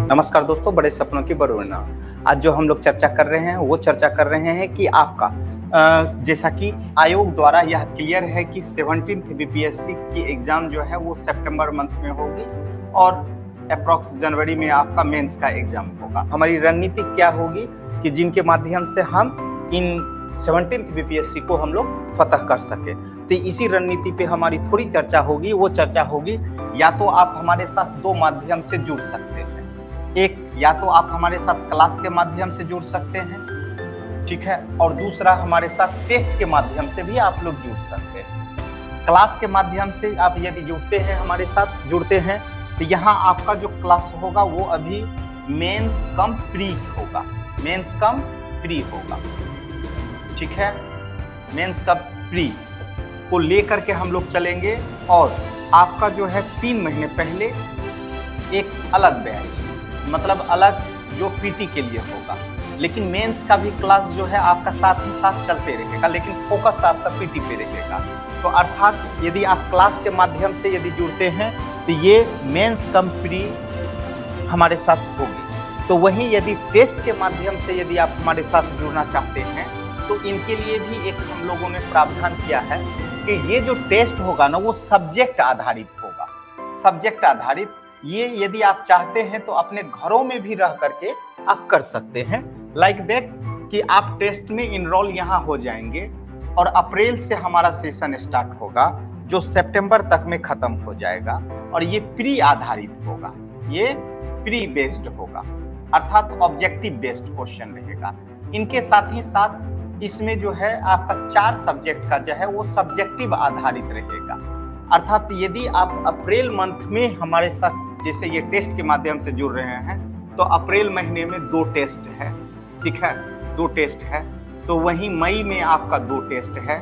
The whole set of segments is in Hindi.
नमस्कार दोस्तों, बड़े सपनों की बरूना। आज जो हम लोग चर्चा कर रहे हैं वो चर्चा कर रहे हैं कि आपका जैसा कि आयोग द्वारा यह क्लियर है कि 17th बीपीएससी की एग्जाम जो है वो सितंबर मंथ में होगी और अप्रॉक्स जनवरी में आपका मेंस का एग्जाम होगा। हमारी रणनीति क्या होगी कि जिनके माध्यम से हम इन 17th बीपीएससी को हम लोग फतह कर सके। तो इसी रणनीति पे हमारी थोड़ी चर्चा होगी। वो चर्चा होगी, या तो आप हमारे साथ दो माध्यम से जुड़ सकते हैं। एक, या तो आप हमारे साथ क्लास के माध्यम से जुड़ सकते हैं, ठीक है, और दूसरा हमारे साथ टेस्ट के माध्यम से भी आप लोग जुड़ सकते हैं। क्लास के माध्यम से आप यदि जुड़ते हैं, हमारे साथ जुड़ते हैं, तो यहाँ आपका जो क्लास होगा वो अभी मेंस कम प्री होगा। मेंस कम प्री होगा, ठीक है। मेंस कम प्री को लेकर के हम लोग चलेंगे और आपका जो है 3 महीने पहले एक अलग बैच, मतलब अलग जो पीटी के लिए होगा, लेकिन मेंस का भी क्लास जो है आपका साथ ही साथ चलते रहेगा, लेकिन फोकस आपका पीटी पे रहेगा। तो अर्थात यदि आप क्लास के माध्यम से यदि जुड़ते हैं तो ये मेंस कम प्री हमारे साथ होगी। तो वहीं यदि टेस्ट के माध्यम से यदि आप हमारे साथ जुड़ना चाहते हैं तो इनके लिए भी एक हम लोगों ने प्रावधान किया है कि ये जो टेस्ट होगा ना वो सब्जेक्ट आधारित होगा। सब्जेक्ट आधारित ये यदि आप चाहते हैं तो अपने घरों में भी रह करके आप कर सकते हैं। लाइक दैट कि आप टेस्ट में इनरोल यहाँ हो जाएंगे और अप्रैल से हमारा सेशन स्टार्ट होगा जो सितंबर तक में खत्म हो जाएगा, और ये प्री आधारित होगा, ये प्री बेस्ड होगा, अर्थात ऑब्जेक्टिव बेस्ड क्वेश्चन रहेगा। इनके साथ ही साथ इसमें जो है आपका 4 सब्जेक्ट का जो है वो सब्जेक्टिव आधारित रहेगा। अर्थात यदि आप अप्रैल मंथ में हमारे साथ जैसे ये टेस्ट के माध्यम से जुड़ रहे हैं तो अप्रैल महीने में 2 टेस्ट है, ठीक है, 2 टेस्ट है। तो वहीं मई में आपका 2 टेस्ट है,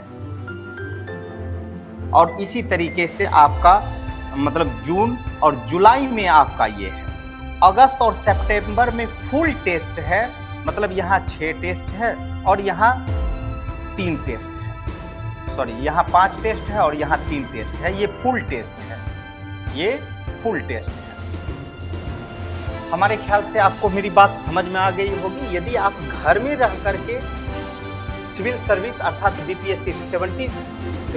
और इसी तरीके से आपका मतलब जून और जुलाई में आपका ये है। अगस्त और सितंबर में फुल टेस्ट है, मतलब यहाँ 6 टेस्ट है और यहाँ 3 टेस्ट है, सॉरी यहाँ 5 टेस्ट है और यहाँ 3 टेस्ट है। ये फुल टेस्ट है, ये फुल टेस्ट है। हमारे ख्याल से आपको मेरी बात समझ में आ गई होगी। यदि आप घर में रह करके सिविल सर्विस अर्थात बीपीएससी 17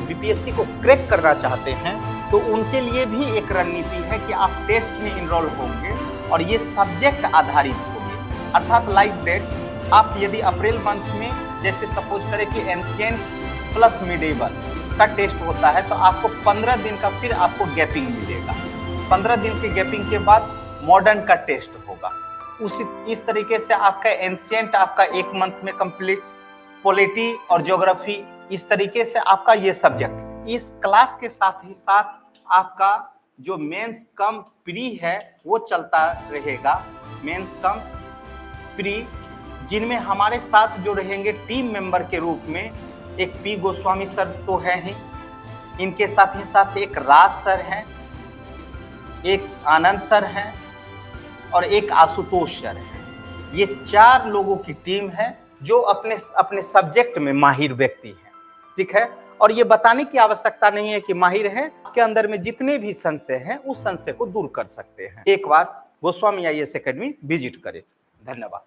बीपीएससी को क्रैक करना चाहते हैं तो उनके लिए भी एक रणनीति है कि आप टेस्ट में इनरोल होंगे और ये सब्जेक्ट आधारित होंगे। अर्थात लाइक दैट आप यदि अप्रैल मंथ में जैसे सपोज करें कि एंशिएंट प्लस मिडेवल का टेस्ट होता है तो आपको 15 दिन का फिर आपको गैपिंग मिलेगा। 15 दिन के गैपिंग के बाद मॉडर्न का टेस्ट होगा। इस तरीके से आपका एंशिएंट आपका 1 मंथ में कंप्लीट, पॉलिटी और ज्योग्राफी, इस तरीके से आपका ये सब्जेक्ट। इस क्लास के साथ ही साथ आपका जो मेंस कम प्री है वो चलता रहेगा। मेंस कम प्री जिनमें हमारे साथ जो रहेंगे टीम मेंबर के रूप में एक पी गोस्वामी सर तो है ही, इनके साथ ही साथ एक राज सर हैं, एक आनंद सर हैं और एक आशुतोष सर हैं। ये 4 लोगों की टीम है जो अपने अपने सब्जेक्ट में माहिर व्यक्ति हैं, ठीक है। और ये बताने की आवश्यकता नहीं है कि माहिर हैं, आपके अंदर में जितने भी संशय हैं उस संशय को दूर कर सकते हैं। एक बार गोस्वामी आईएएस एकेडमी विजिट करें। धन्यवाद।